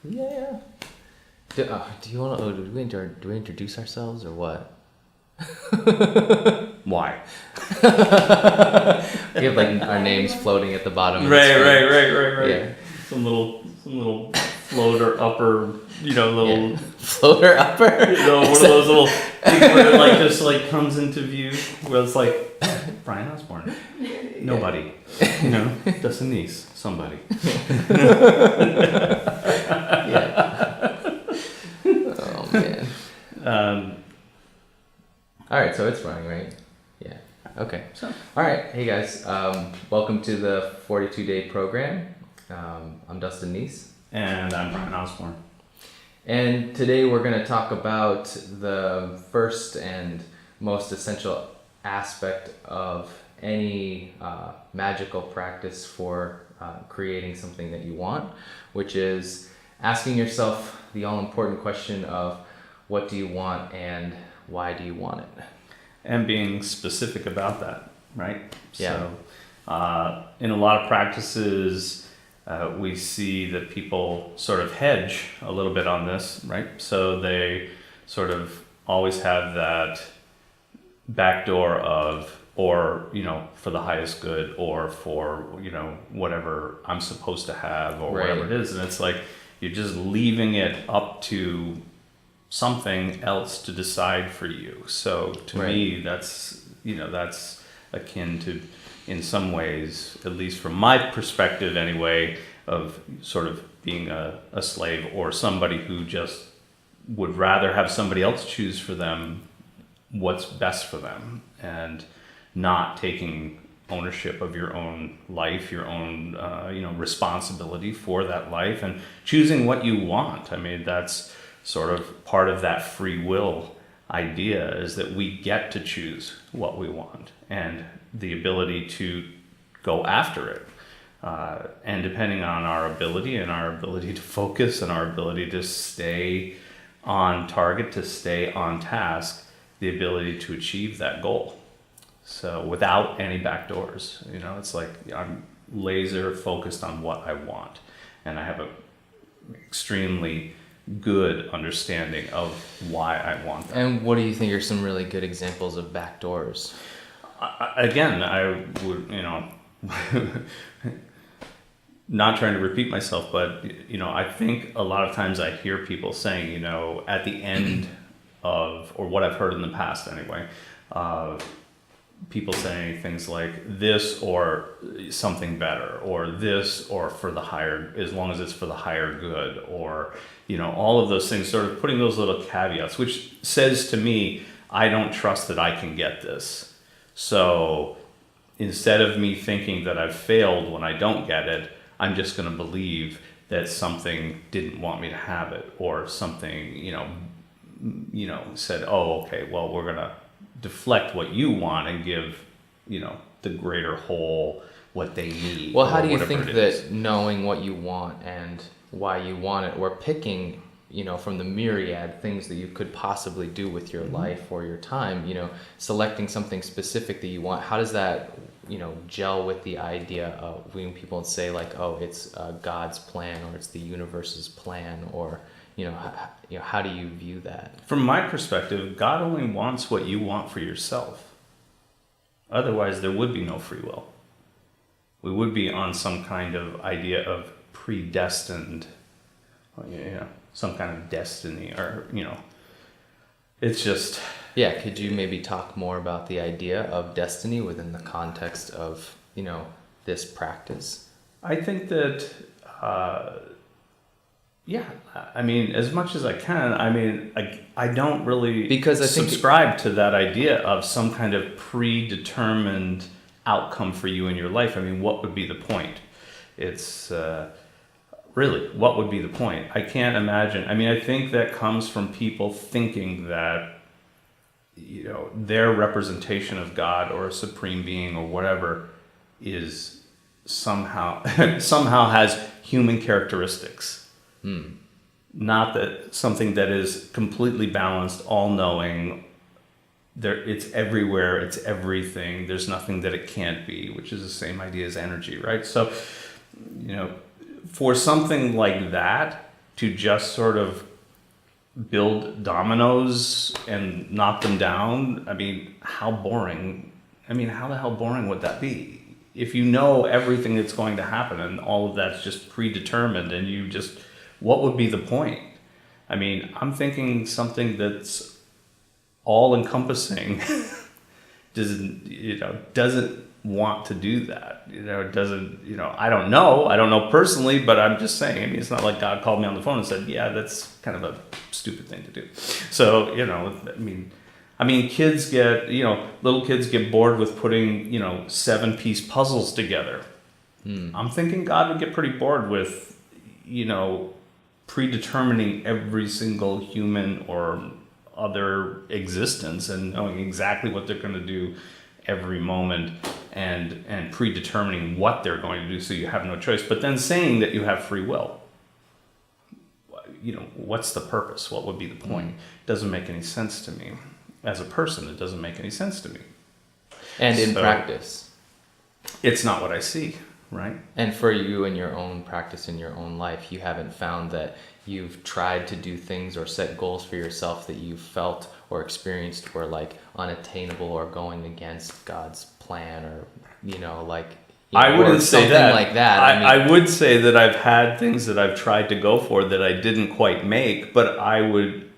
Yeah. Do you want to? Do we introduce ourselves or what? Why? We have like our names floating at the bottom. Right. Yeah. Some little floater upper, little Floater upper. one of those little things where it like just like comes into view, where it's like Brian Osborne, nobody, Dustin Neese, somebody. Yeah. Oh man. All right, so it's running, right? Yeah. Okay. So, all right. Hey guys, welcome to the 42-day program. I'm Dustin Neese. and I'm Brian Osborne. And today we're going to talk about the first and most essential aspect of any magical practice for creating something that you want, which is asking yourself the all-important question of what do you want and why do you want it? And being specific about that, right? Yeah. So in a lot of practices, we see that people sort of hedge a little bit on this, right? So they sort of always have that backdoor of, or, for the highest good, or for, whatever I'm supposed to have, or whatever it is. And it's like, you're just leaving it up to something else to decide for you. So to me, that's akin to, in some ways, at least from my perspective anyway, of sort of being a slave or somebody who just would rather have somebody else choose for them what's best for them and not taking ownership of your own life, your own responsibility for that life and choosing what you want. I mean, that's sort of part of that free will idea, is that we get to choose what we want and the ability to go after it. And depending on our ability and our ability to focus and our ability to stay on target, to stay on task, the ability to achieve that goal. So without any backdoors, it's like I'm laser focused on what I want. And I have an extremely good understanding of why I want that. And what do you think are some really good examples of backdoors? Again, I would, not trying to repeat myself, but, I think a lot of times I hear people saying, at the end of, or what I've heard in the past anyway, people saying things like this or something better, or this or for the higher, as long as it's for the higher good, or, all of those things, sort of putting those little caveats, which says to me, I don't trust that I can get this. So instead of me thinking that I've failed when I don't get it, I'm just going to believe that something didn't want me to have it, or something, said, oh, okay, well, we're going to deflect what you want and give, the greater whole what they need. Well, how do you think that knowing what you want and why you want it, or picking, from the myriad things that you could possibly do with your life or your time, selecting something specific that you want, how does that, gel with the idea of when people say like, oh, it's God's plan, or it's the universe's plan, or, how do you view that? From my perspective, God only wants what you want for yourself. Otherwise, there would be no free will. We would be on some kind of idea of predestined, some kind of destiny, or, it's just... Yeah, could you maybe talk more about the idea of destiny within the context of, this practice? I think that, as much as I can, I don't really subscribe to that idea of some kind of predetermined outcome for you in your life. I mean, what would be the point? It's... really, what would be the point? I can't imagine. I think that comes from people thinking that, their representation of God or a supreme being or whatever is somehow has human characteristics. Not that something that is completely balanced, all-knowing, it's everywhere, it's everything, there's nothing that it can't be, which is the same idea as energy, right? So, for something like that to just sort of build dominoes and knock them down, I mean, how boring. I mean, how the hell boring would that be? If you know everything that's going to happen and all of that's just predetermined and you just, what would be the point? I mean, I'm thinking something that's all encompassing doesn't want to do that. I don't know personally, but I'm just saying, I mean, it's not like God called me on the phone and said, yeah, that's kind of a stupid thing to do. So, I mean, kids get, little kids get bored with putting, 7-piece puzzles together. I'm thinking God would get pretty bored with, predetermining every single human or other existence and knowing exactly what they're going to do every moment and predetermining what they're going to do so you have no choice. But then saying that you have free will. What's the purpose? What would be the point? It doesn't make any sense to me. As a person, it doesn't make any sense to me. And in practice, it's not what I see, right? And for you in your own practice, in your own life, you haven't found that you've tried to do things or set goals for yourself that you felt or experienced were like unattainable or going against God's plan, or I wouldn't say that. Like that. I would say that I've had things that I've tried to go for that I didn't quite make, but I would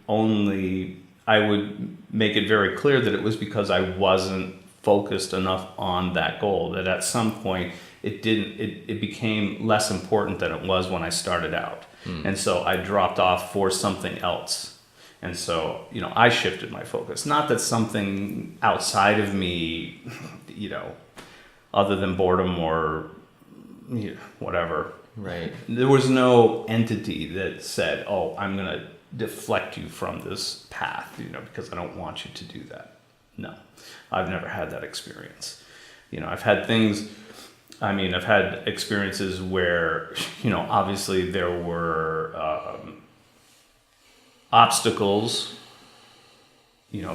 make it very clear that it was because I wasn't focused enough on that goal, that at some point it became less important than it was when I started out. And so I dropped off for something else. And so, I shifted my focus. Not that something outside of me, other than boredom or whatever. Right. There was no entity that said, oh, I'm going to deflect you from this path, because I don't want you to do that. No, I've never had that experience. I've had experiences where, obviously there were obstacles,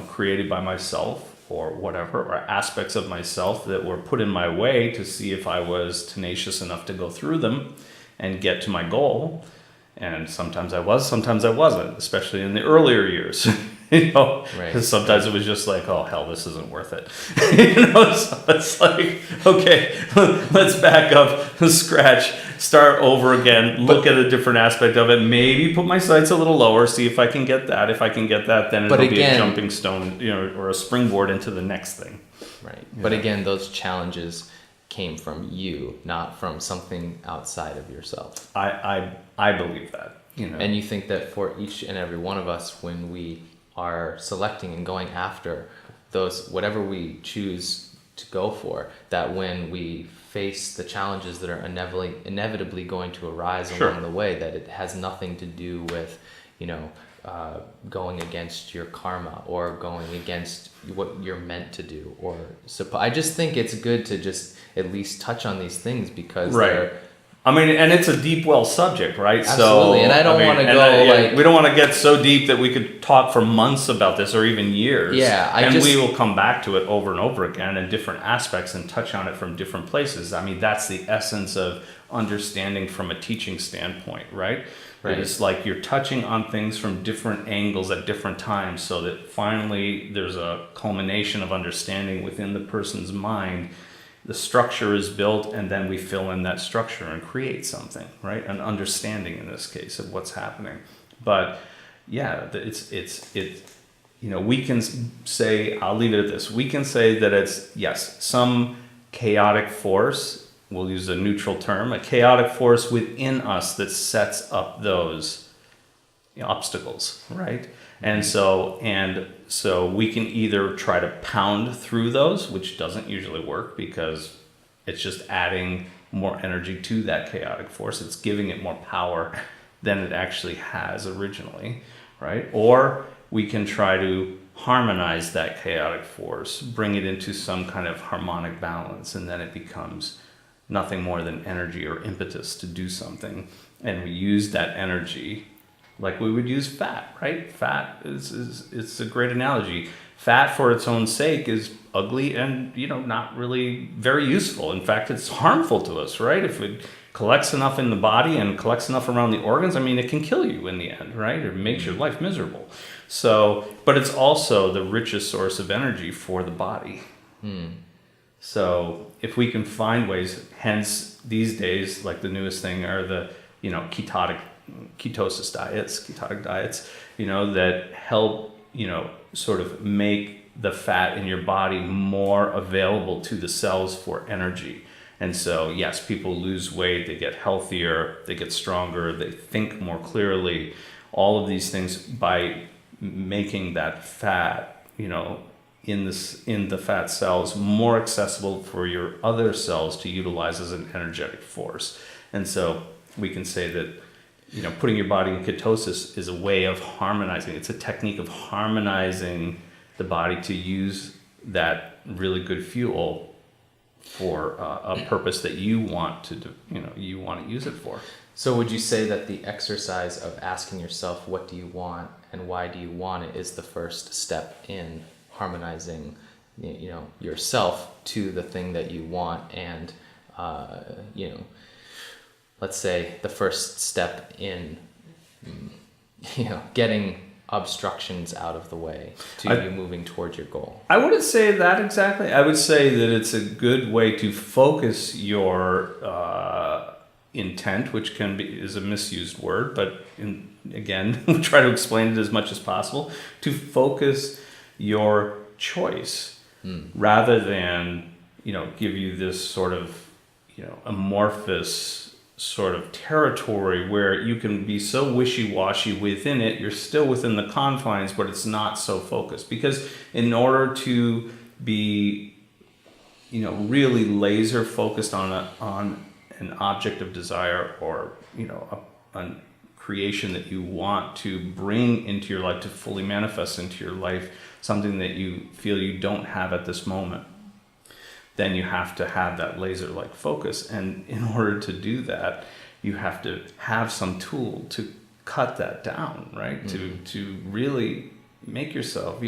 created by myself or whatever, or aspects of myself that were put in my way to see if I was tenacious enough to go through them and get to my goal. And sometimes I was, sometimes I wasn't, especially in the earlier years, Right. Because sometimes it was just like, oh, hell, this isn't worth it. So it's like, okay, let's back up, scratch, start over again, look at a different aspect of it, maybe put my sights a little lower, see if I can get that. If I can get that, then it'll be a jumping stone, or a springboard into the next thing. Right. But again, those challenges came from you, not from something outside of yourself. I believe that. And you think that for each and every one of us, when we are selecting and going after those, whatever we choose to go for, that when we face the challenges that are inevitably going to arise along the way, that it has nothing to do with, going against your karma or going against what you're meant to do. I just think it's good to just at least touch on these things because they're... and it's a deep well subject, right? Absolutely, and I don't want to go we don't want to get so deep that we could talk for months about this or even years. Yeah, we will come back to it over and over again in different aspects and touch on it from different places. That's the essence of understanding from a teaching standpoint, right? Right. It's like you're touching on things from different angles at different times so that finally there's a culmination of understanding within the person's mind. The structure is built, and then we fill in that structure and create something, right? An understanding in this case of what's happening. But yeah, we can say, I'll leave it at this. We can say that it's, yes, some chaotic force, we'll use a neutral term, a chaotic force within us that sets up those obstacles, right? And so we can either try to pound through those, which doesn't usually work because it's just adding more energy to that chaotic force. It's giving it more power than it actually has originally, right? Or we can try to harmonize that chaotic force, bring it into some kind of harmonic balance, and then it becomes nothing more than energy or impetus to do something. And we use that energy like we would use fat, right? Fat it's a great analogy. Fat for its own sake is ugly and, not really very useful. In fact, it's harmful to us, right? If collects enough in the body and collects enough around the organs, I mean, it can kill you in the end, right? It makes your life miserable. So, but it's also the richest source of energy for the body. So if we can find ways, hence these days, like the newest thing are the, ketotic diets, that help, sort of make the fat in your body more available to the cells for energy. And so, yes, people lose weight, they get healthier, they get stronger, they think more clearly, all of these things by making that fat, in the fat cells more accessible for your other cells to utilize as an energetic force. And so we can say that, putting your body in ketosis is a way of harmonizing. It's a technique of harmonizing the body to use that really good fuel for a purpose that you want to do, you want to use it for. So would you say that the exercise of asking yourself, what do you want and why do you want it, is the first step in harmonizing, yourself to the thing that you want, and, let's say the first step in, getting obstructions out of the way to you moving towards your goal? I wouldn't say that exactly. I would say that it's a good way to focus your intent, which is a misused word, but again, we'll try to explain it as much as possible, to focus your choice rather than, give you this sort of, amorphous sort of territory where you can be so wishy-washy within it. You're still within the confines, but it's not so focused. Because in order to be, really laser focused on an object of desire, or, a creation that you want to bring into your life, to fully manifest into your life, something that you feel you don't have at this moment, then you have to have that laser-like focus. And in order to do that, you have to have some tool to cut that down, right? To really make yourself,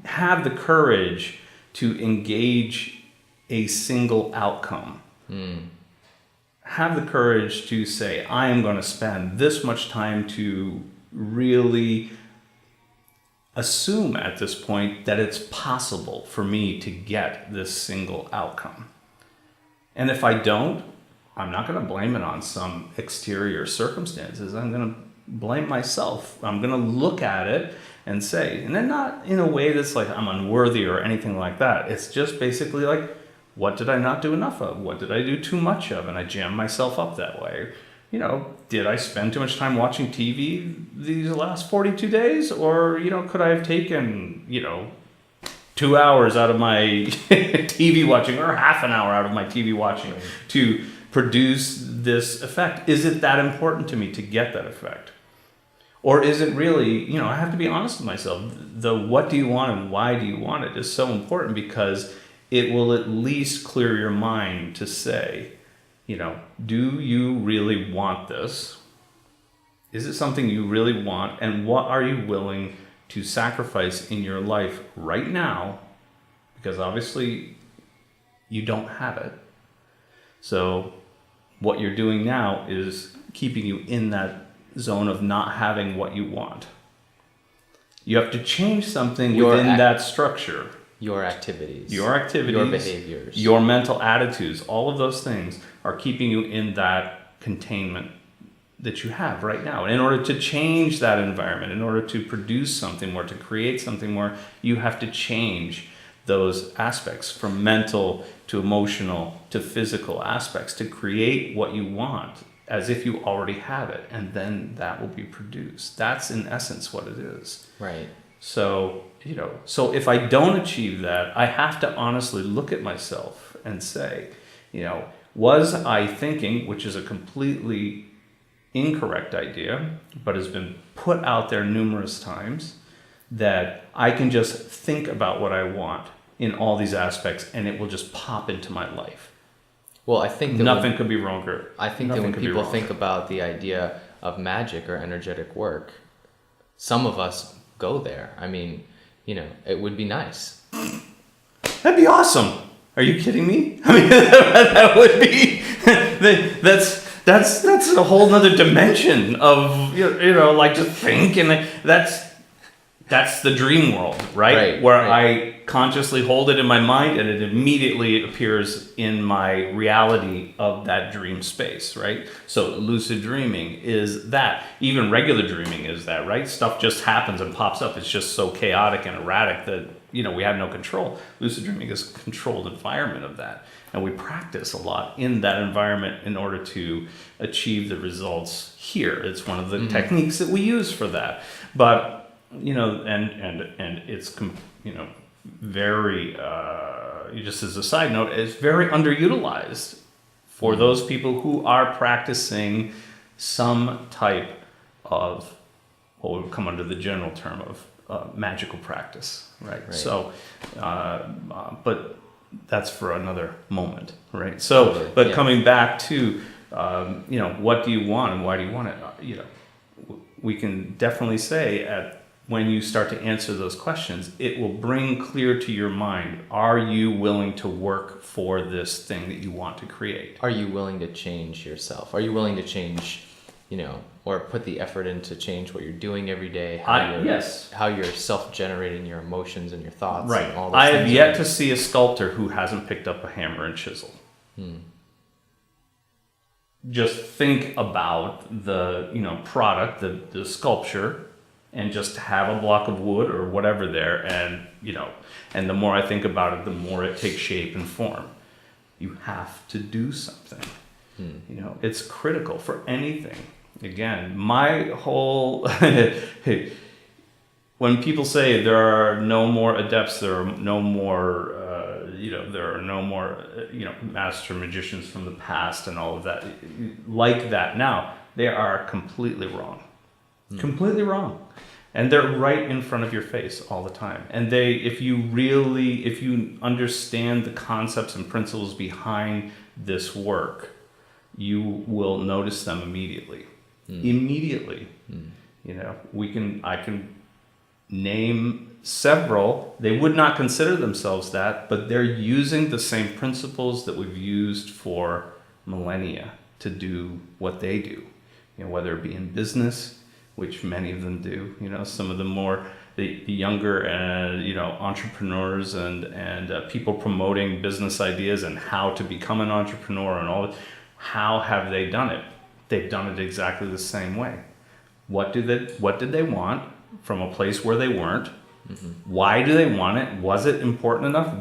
have the courage to engage a single outcome. Have the courage to say, I am going to spend this much time to really assume at this point that it's possible for me to get this single outcome. And if I don't, I'm not going to blame it on some exterior circumstances. I'm going to blame myself. I'm going to look at it and say, and then not in a way that's like I'm unworthy or anything like that. It's just basically like, what did I not do enough of? What did I do too much of? And I jammed myself up that way. Did I spend too much time watching TV these last 42 days? Or, could I have taken, 2 hours out of my TV watching, or half an hour out of my TV watching to produce this effect? Is it that important to me to get that effect? Or is it really, I have to be honest with myself. The what do you want and why do you want it is so important, because it will at least clear your mind to say, do you really want this? Is it something you really want? And what are you willing to sacrifice in your life right now? Because obviously you don't have it. So what you're doing now is keeping you in that zone of not having what you want. You have to change something within that structure. Your activities, your behaviors, your mental attitudes, all of those things are keeping you in that containment that you have right now. And in order to change that environment, in order to produce something more, to create something more, you have to change those aspects from mental to emotional to physical aspects to create what you want as if you already have it. And then that will be produced. That's in essence what it is. Right. So, so if I don't achieve that, I have to honestly look at myself and say, was I thinking, which is a completely incorrect idea, but has been put out there numerous times, that I can just think about what I want in all these aspects and it will just pop into my life. Well, I think that nothing could be wronger. I think that when people think about the idea of magic or energetic work, some of us go there. I mean, it would be nice. That'd be awesome. Are you kidding me? I mean, that would be that's a whole nother dimension of like to think, and that's the dream world, right? Where I consciously hold it in my mind and it immediately appears in my reality of that dream space, right? So lucid dreaming is that. Even regular dreaming is that, right? Stuff just happens and pops up. It's just so chaotic and erratic that, we have no control. Lucid dreaming is a controlled environment of that. And we practice a lot in that environment in order to achieve the results here. It's one of the techniques that we use for that. But and it's very just as a side note, it's very underutilized for those people who are practicing some type of what would come under the general term of magical practice, right? So, but that's for another moment, right? So, Totally. but coming back to what do you want and why do you want it? We can definitely say when you start to answer those questions, it will bring clear to your mind, are you willing to work for this thing that you want to create? Are you willing to change yourself? Are you willing to change, or put the effort in to change what you're doing every day? How you're self-generating your emotions and your thoughts. Right. And all those I have things yet to see a sculptor who hasn't picked up a hammer and chisel. Just think about the product, the sculpture, and just have a block of wood or whatever there, and the more I think about it, the more it takes shape and form. You have to do something. It's critical for anything. Again, my whole when people say there are no more adepts, there are no more there are no more master magicians from the past and all of that like that now, they are completely wrong. Completely wrong. And they're right in front of your face all the time. And if you understand the concepts and principles behind this work, you will notice them immediately. Immediately. I can name several. They would not consider themselves that, but they're using the same principles that we've used for millennia to do what they do. Whether it be in business, which many of them do, some of the younger entrepreneurs and people promoting business ideas and how to become an entrepreneur and all that. How have they done it? They've done it exactly the same way. What did they want from a place where they weren't? Why do they want it? Was it important enough?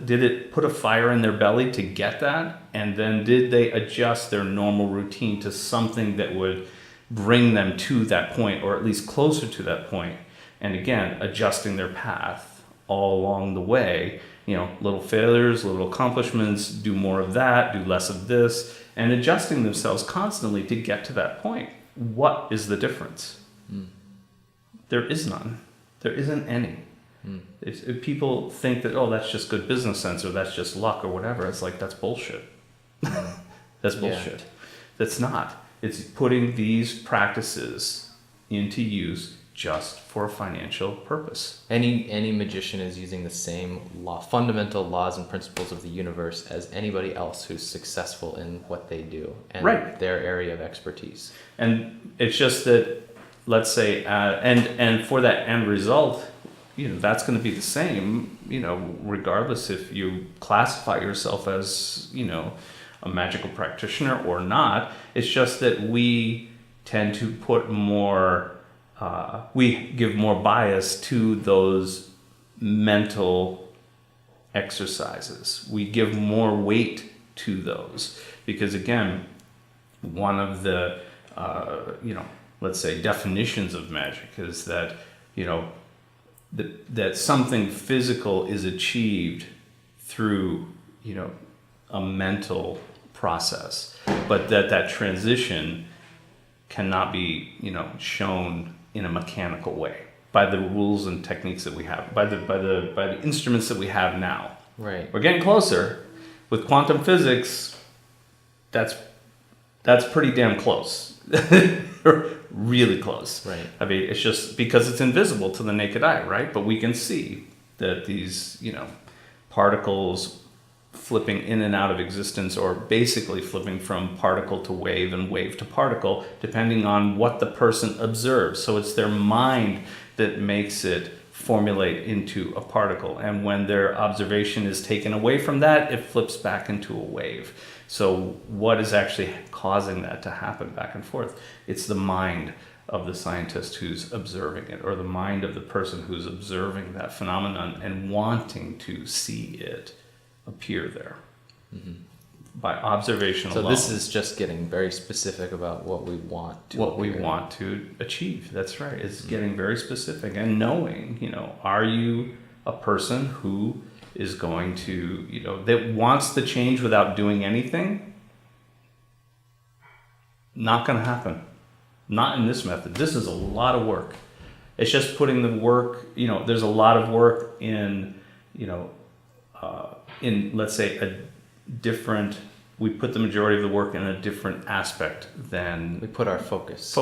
Did it put a fire in their belly to get that? And then did they adjust their normal routine to something that would bring them to that point, or at least closer to that point? And again, adjusting their path all along the way, little failures, little accomplishments, do more of that, do less of this, and adjusting themselves constantly to get to that point. What is the difference? There is none. There isn't any. If people think that, that's just good business sense, or that's just luck, or whatever, it's like, that's bullshit. That's bullshit. Yeah. That's not. It's putting these practices into use just for a financial purpose. Any magician is using the same fundamental laws and principles of the universe as anybody else who's successful in what they do and their area of expertise. And it's just that, let's say, and for that end result, that's going to be the same, regardless if you classify yourself as, a magical practitioner or not. It's just that we tend to put more, we give more bias to those mental exercises. We give more weight to those because, again, one of the, let's say, definitions of magic is that, that something physical is achieved through, a mental process, but that transition cannot be, shown in a mechanical way by the rules and techniques that we have, by the instruments that we have now. Right. We're getting closer with quantum physics. That's pretty damn close. Really close. Right. I mean, it's just because it's invisible to the naked eye, right? But we can see that these, particles flipping in and out of existence, or basically flipping from particle to wave and wave to particle, depending on what the person observes. So it's their mind that makes it formulate into a particle. And when their observation is taken away from that, it flips back into a wave. So what is actually causing that to happen back and forth? It's the mind of the scientist who's observing it, or the mind of the person who's observing that phenomenon and wanting to see it appear there. By observation alone. So this is just getting very specific about what we want to what we appear. want to achieve. That's right. It's getting very specific and knowing, are you a person who is going to, that wants the change without doing anything? Not going to happen. Not in this method. This is a lot of work. It's just putting the work, there's a lot of work in, in, let's say, a different, we put the majority of the work in a different aspect than We put our focus.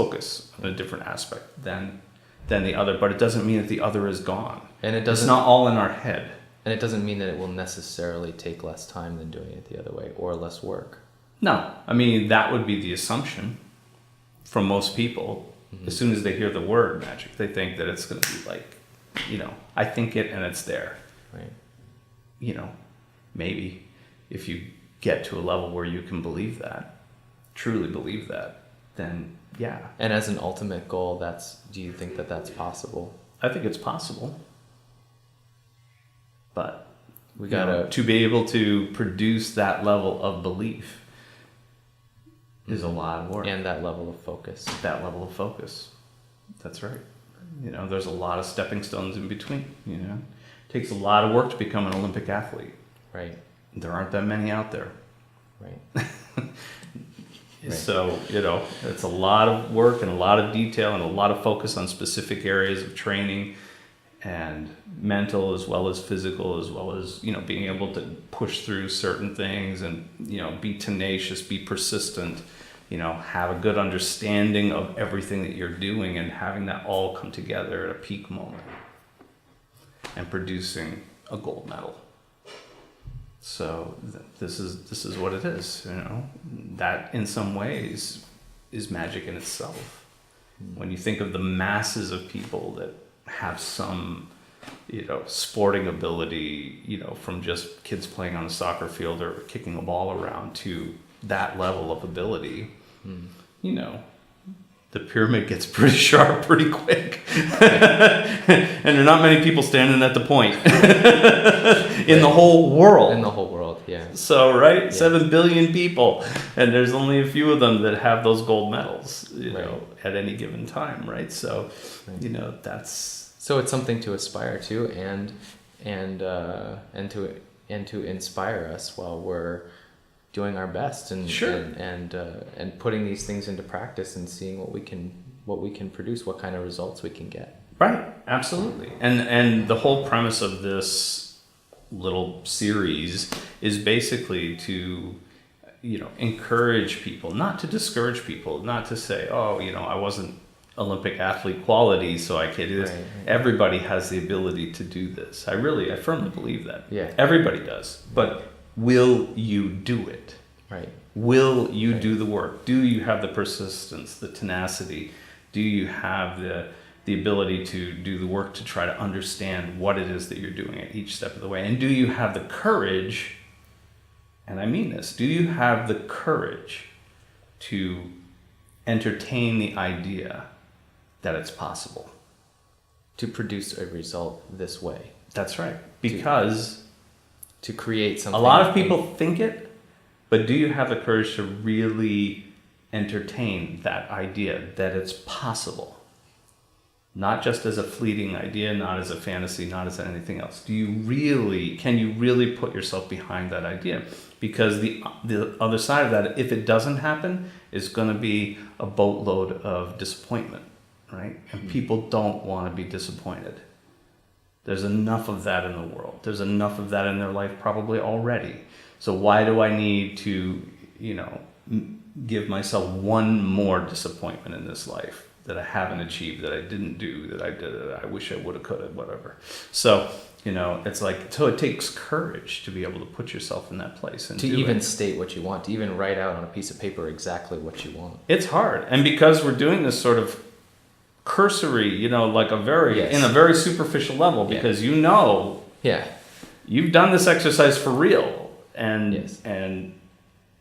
in a different aspect than the other, but it doesn't mean that the other is gone. And it It's doesn't not all in our head. and it doesn't mean that it will necessarily take less time than doing it the other way, or less work. No, I mean, that would be the assumption from most people. As soon as they hear the word magic, they think that it's going to be like, I think it and it's there. Right. Maybe if you get to a level where you can believe that, truly believe that, then yeah, And as an ultimate goal, do you think that that's possible? I think it's possible. But We gotta to be able to produce that level of belief is a lot of work. and that level of focus. That level of focus. That's right. There's a lot of stepping stones in between. It takes a lot of work to become an Olympic athlete. Right. There aren't that many out there. Right. Right. So, it's a lot of work and a lot of detail and a lot of focus on specific areas of training, and mental as well as physical, as well as, being able to push through certain things and, be tenacious, be persistent, have a good understanding of everything that you're doing, and having that all come together at a peak moment and producing a gold medal. So this is what it is, that in some ways is magic in itself. When you think of the masses of people that have some, sporting ability, from just kids playing on a soccer field or kicking a ball around to that level of ability, the pyramid gets pretty sharp pretty quick. And there are not many people standing at the point in the whole world. In the whole world, yeah. So, right? Yeah. 7 billion people. And there's only a few of them that have those gold medals, at any given time, right? So, that's... So it's something to aspire to and to inspire us while we're doing our best and putting these things into practice and seeing what we can produce, what kind of results we can get. Right, absolutely. And the whole premise of this little series is basically to encourage people, not to discourage people, not to say, I wasn't Olympic athlete quality, so I can't do this. Right. Everybody has the ability to do this. I firmly believe that. Yeah. Everybody does. But will you do it? Right. Will you do the work? Do you have the persistence, the tenacity? Do you have the ability to do the work to try to understand what it is that you're doing at each step of the way? And do you have the courage, and I mean this, do you have the courage to entertain the idea that it's possible to produce a result this way? That's right. Because to create something. A lot of people think it, but do you have the courage to really entertain that idea that it's possible? Not just as a fleeting idea, not as a fantasy, not as anything else. Can you really put yourself behind that idea? Because the other side of that, if it doesn't happen, is going to be a boatload of disappointment, right? And people don't want to be disappointed. There's enough of that in the world. There's enough of that in their life probably already. So why do I need to, give myself one more disappointment in this life? that I haven't achieved, that I didn't do, that I did, that I wish I would have, could have, whatever. So, you know, it's like, so it takes courage to be able to put yourself in that place and to do even it. state what you want, to even write out on a piece of paper exactly what you want. It's hard. And because we're doing this sort of cursory, you know, like Yes. in a very superficial level, because you know, Yeah. you've done this exercise for real, and Yes. and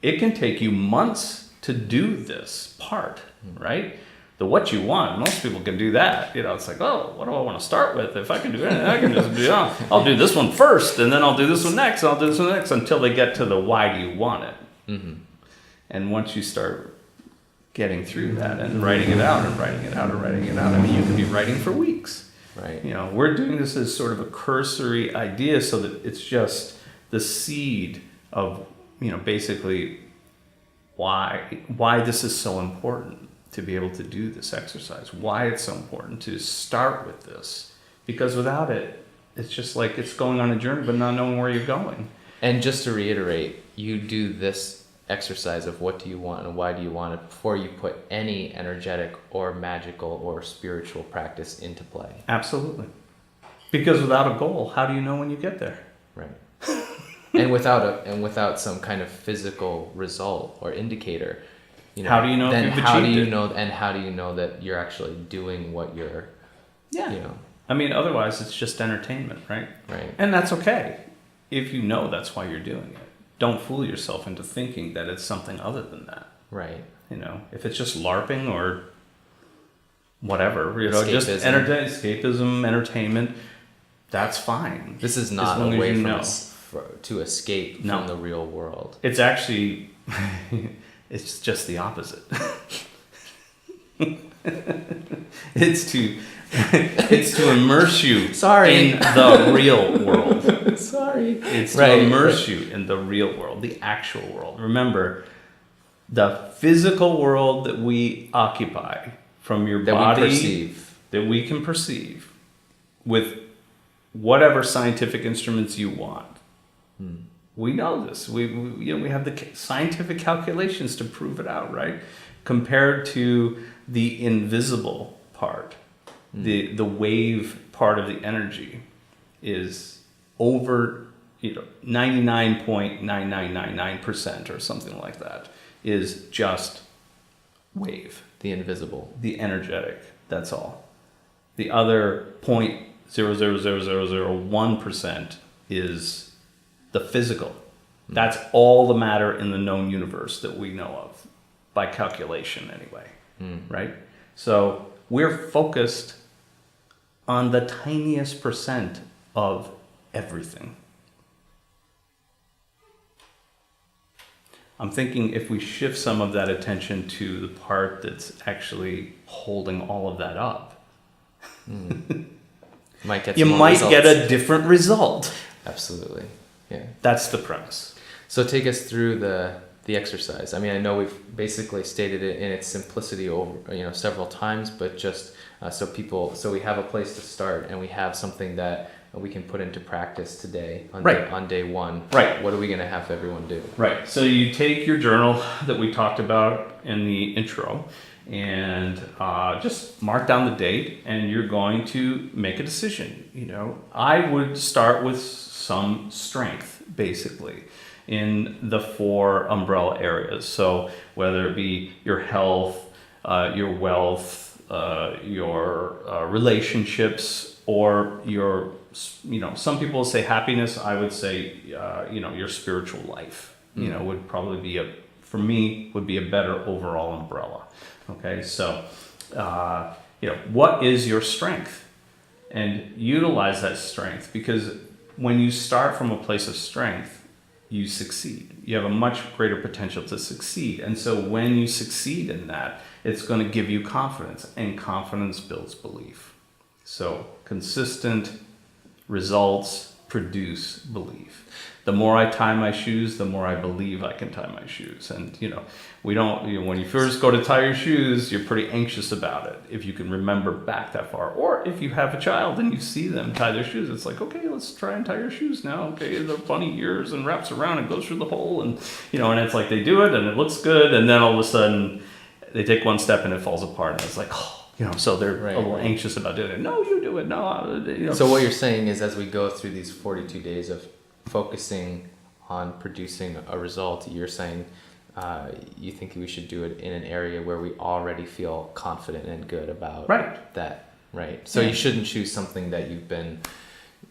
it can take you months to do this part, right? The what you want, most people can do that. You know, it's like, oh, what do I want to start with? If I can do anything, I can just do, I'll do this one first, and then I'll do this one next, and I'll do this one next, until they get to the why do you want it. Mm-hmm. And once you start getting through that and writing it out and writing it out and writing it out, I mean, you could be writing for weeks. Right. You know, we're doing this as sort of a cursory idea so that it's just the seed of, you know, basically why this is so important to be able to do this exercise, why it's so important to start with this. Because without it, it's just like it's going on a journey but not knowing where you're going. And just to reiterate, you do this exercise of what do you want and why do you want it before you put any energetic or magical or spiritual practice into play. Absolutely. Because without a goal, how do you know when you get there? Right. and without some kind of physical result or indicator, you know, How do you know if then you've how do achieved you it? know, and how do you know that you're actually doing what you're, you know, I mean, otherwise it's just entertainment, right? right. And that's okay if you know that's why you're doing it. Don't fool yourself into thinking that it's something other than that. Right. You know, if it's just LARPing or whatever, you know, just Escapism. escapism, entertainment, that's fine. This is As not long a as way you from know. to escape No. from the real world. It's actually, it's just the opposite. It's to immerse you Sorry. in the real world. Sorry. It's to Right. immerse you in the real world, the actual world. Remember, the physical world that we occupy from your That body, we perceive. that we can perceive with whatever scientific instruments you want. We know this. We have the scientific calculations to prove it out, right? Compared to the invisible part, the wave part of the energy is over, 99.9999% or something like that is just wave, The invisible. the energetic. That's all. The other 0.00001% is the physical. That's all the matter in the known universe that we know of, by calculation anyway, right? So we're focused on the tiniest percent of everything. I'm thinking if we shift some of that attention to the part that's actually holding all of that up, Might get you some more might results. get a different result. Absolutely. Yeah. That's the premise. So take us through the exercise. I mean, I know we've basically stated it in its simplicity over, several times, but just so we have a place to start and we have something that we can put into practice today on, Right. on day one. Right. What are we going to have everyone do? Right. So you take your journal that we talked about in the intro and just mark down the date, and you're going to make a decision. I would start with some strength, basically, in the 4 umbrella areas. So whether it be your health, your wealth, your relationships, or your, some people say happiness. I would say, your spiritual life, would probably be for me, would be a better overall umbrella. Okay. So, what is your strength? And utilize that strength, because when you start from a place of strength, you succeed. You have a much greater potential to succeed. And so when you succeed in that, it's going to give you confidence, and confidence builds belief. So consistent results produce belief. The more I tie my shoes, the more I believe I can tie my shoes. And, we don't, when you first go to tie your shoes, you're pretty anxious about it. If you can remember back that far, or if you have a child and you see them tie their shoes, it's like, okay, let's try and tie your shoes now. Okay, the bunny ears and wraps around and goes through the hole, and, and it's like they do it and it looks good. And then all of a sudden they take one step and it falls apart, and it's like, oh, so they're Right, a little right. anxious about doing it. No, you do it. No, So what you're saying is, as we go through these 42 days of focusing on producing a result, you're saying you think we should do it in an area where we already feel confident and good about Right. that, right? So Yeah. you shouldn't choose something that you've been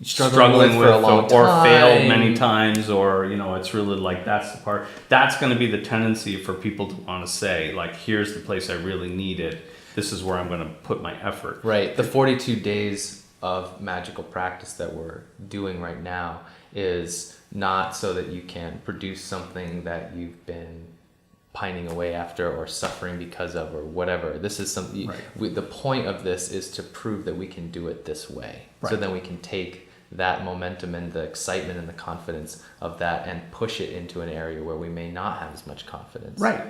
struggling with for a long or time. failed many times, or it's really like that's the part that's going to be the tendency for people to want to say, like, here's the place I really need it, this is where I'm going to put my effort. Right. The 42 days of magical practice that we're doing right now is not so that you can produce something that you've been pining away after or suffering because of or whatever. This is something. Right. The point of this is to prove that we can do it this way. Right. So then we can take that momentum and the excitement and the confidence of that and push it into an area where we may not have as much confidence. Right,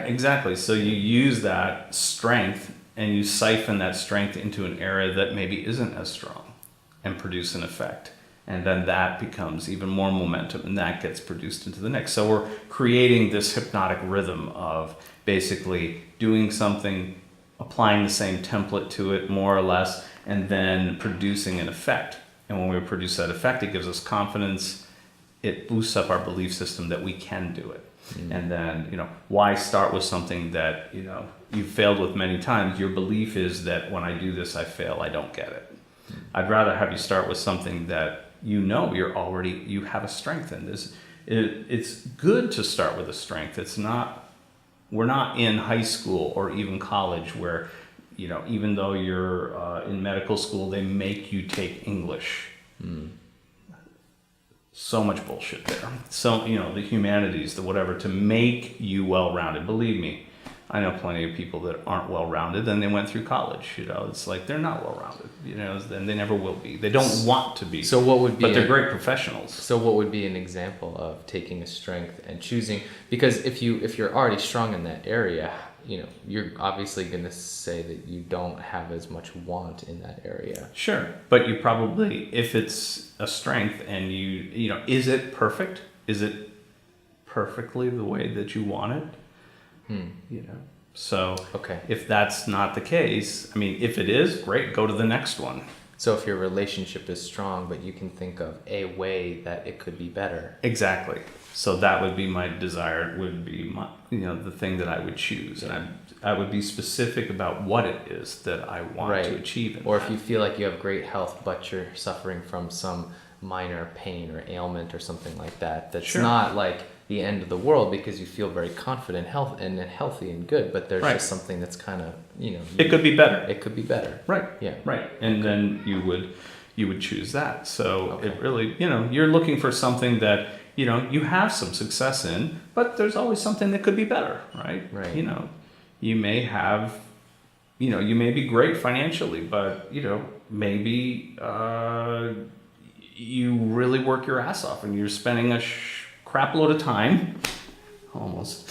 exactly. So you use that strength and you siphon that strength into an area that maybe isn't as strong and produce an effect. And then that becomes even more momentum, and that gets produced into the next. So we're creating this hypnotic rhythm of basically doing something, applying the same template to it more or less, and then producing an effect. And when we produce that effect, it gives us confidence. It boosts up our belief system that we can do it. And then, why start with something that, you've failed with many times? Your belief is that when I do this, I fail, I don't get it. I'd rather have you start with something that you have a strength in. It's good to start with a strength. We're not in high school or even college where, even though you're in medical school, they make you take English. So much bullshit there. So, the humanities, the whatever, to make you well-rounded. Believe me, I know plenty of people that aren't well-rounded and they went through college. It's like they're not well-rounded, and they never will be. They don't want to be. So what would be? But they're great professionals. So what would be an example of taking a strength and choosing? Because if you're already strong in that area, you're obviously going to say that you don't have as much want in that area. Sure, but you probably, if it's a strength and is it perfect? Is it perfectly the way that you want it? So Okay. if that's not the case, if it is, great, go to the next one. So if your relationship is strong, but you can think of a way that it could be better. Exactly. So that would be my desire, would be my, the thing that I would choose. And I would be specific about what it is that I want to achieve. Or if you feel like you have great health, but you're suffering from some minor pain or ailment or something like that, that's not like the end of the world because you feel very confident, healthy and good, but there's just something that's kind of, it could be better. It could be better. Right. Yeah. Right. And then you would choose that. So it really, you're looking for something that, you have some success in, but there's always something that could be better, right? Right. You may have, you may be great financially, but, maybe you really work your ass off and you're spending a crap load of time, almost,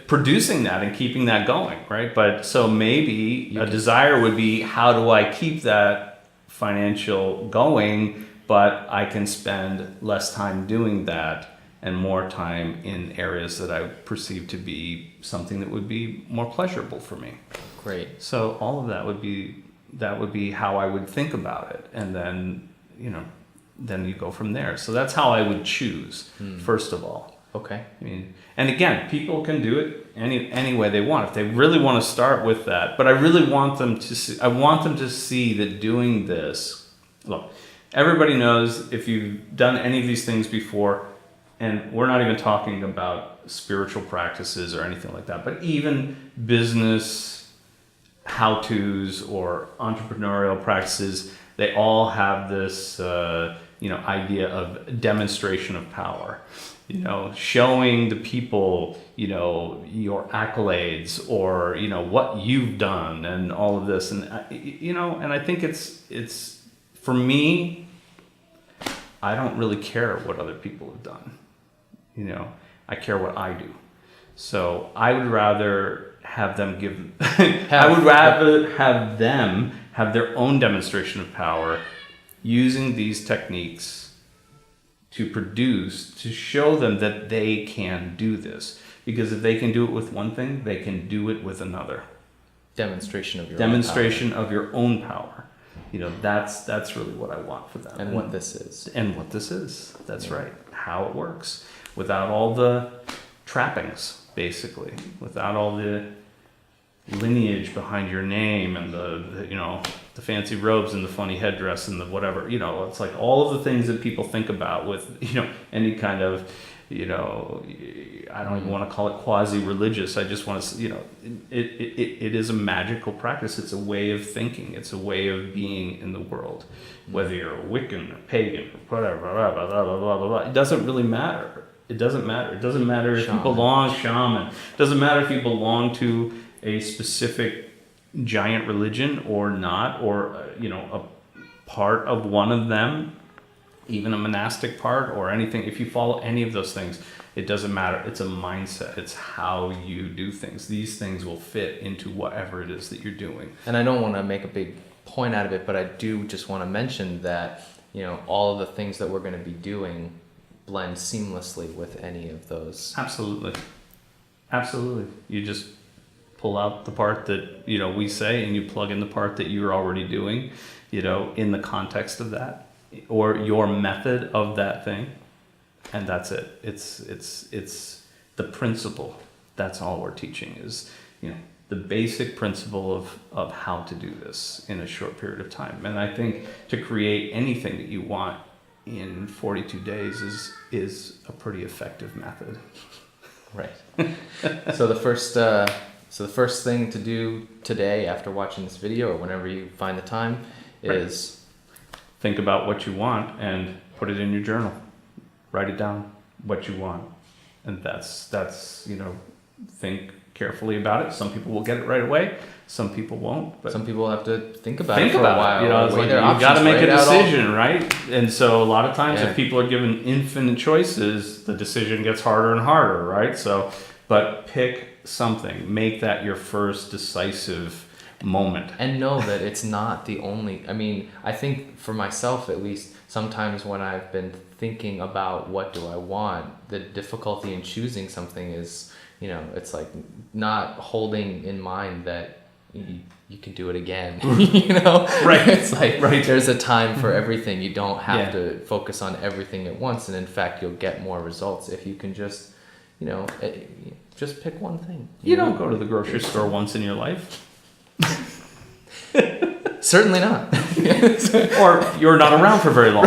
producing that and keeping that going, right? But so maybe a desire would be, how do I keep that financial going, but I can spend less time doing that and more time in areas that I perceive to be something that would be more pleasurable for me. Great. So all of that would be how I would think about it, and then then you go from there. So that's how I would choose first of all. Okay. And again, people can do it any way they want if they really want to start with that. But I really want them to see. I want them to see that doing this. Look, everybody knows if you've done any of these things before, and we're not even talking about spiritual practices or anything like that, but even business how-tos or entrepreneurial practices, they all have this idea of demonstration of power. Showing the people, your accolades or, what you've done and all of this. And, and I think it's for me, I don't really care what other people have done. I care what I do. So I would rather have them I would rather have them have their own demonstration of power using these techniques to show them that they can do this. Because if they can do it with one thing, they can do it with another. Demonstration of your Demonstration of your own power. That's really what I want for them. and what this is. And what this is. That's right. How it works. Without all the trappings, basically. Without all the lineage behind your name and the fancy robes and the funny headdress and the whatever. It's like all of the things that people think about with, any kind of, I don't even want to call it quasi-religious. I just want to, it is a magical practice. It's a way of thinking. It's a way of being in the world. Whether you're a Wiccan, a pagan, whatever, blah, blah, blah, blah, blah, blah, blah. It doesn't really matter. It doesn't matter. It doesn't matter if you belong, shaman. It doesn't matter if you belong to a specific giant religion or not, or, a part of one of them, even a monastic part or anything. If you follow any of those things, it doesn't matter. It's a mindset. It's how you do things. These things will fit into whatever it is that you're doing. And I don't want to make a big point out of it, but I do just want to mention that, all of the things that we're going to be doing blend seamlessly with any of those. Absolutely. You just pull out the part that, we say, and you plug in the part that you're already doing, in the context of that, or your method of that thing, and that's it. It's the principle. That's all we're teaching is, the basic principle of how to do this in a short period of time. And I think to create anything that you want in 42 days is a pretty effective method. Right. So the first thing to do today after watching this video or whenever you find the time is think about what you want and put it in your journal. Write it down, what you want. And that's think carefully about it. Some people will get it right away. Some people won't. But some people have to think about it for a while. It's like you've got to make a decision, right? And so a lot of times if people are given infinite choices, the decision gets harder and harder, right? So, but pick something. Make that your first decisive moment. And know that it's not the only... I think for myself at least, sometimes when I've been thinking about what do I want, the difficulty in choosing something is, it's like not holding in mind that you can do it again. Right. It's like there's a time for everything. You don't have to focus on everything at once, and in fact you'll get more results if you can just just pick one thing. You don't go to the grocery store once in your life. Certainly not. Or you're not around for very long.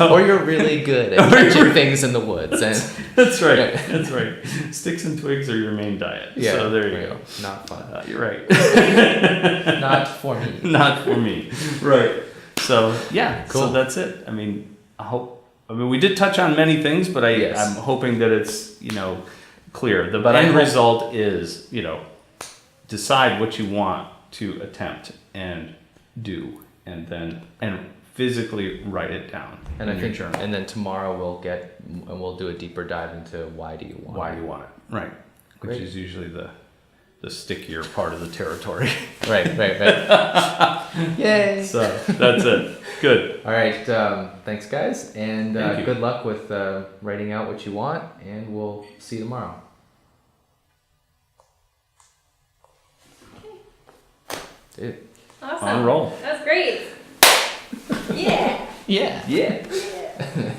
Or you're really good at catching things in the woods. And That's right. That's right. Sticks and twigs are your main diet. Yeah, so there you go. Not fun. You're right. Not for me. Not for me. Right. So yeah. Cool. So that's it. I hope. We did touch on many things, but I'm hoping that it's clear. The end result is decide what you want to attempt and do, and physically write it down. And I think, and then tomorrow we'll do a deeper dive into why do you want it. Right. Great. Which is usually the stickier part of the territory. Right. Yay! So that's it. Good. All right. Thanks, guys, and Thank you. good luck with writing out what you want. And we'll see you tomorrow. Dude. Awesome. On a roll. That's great. Yeah. Yeah. Yeah. Yeah.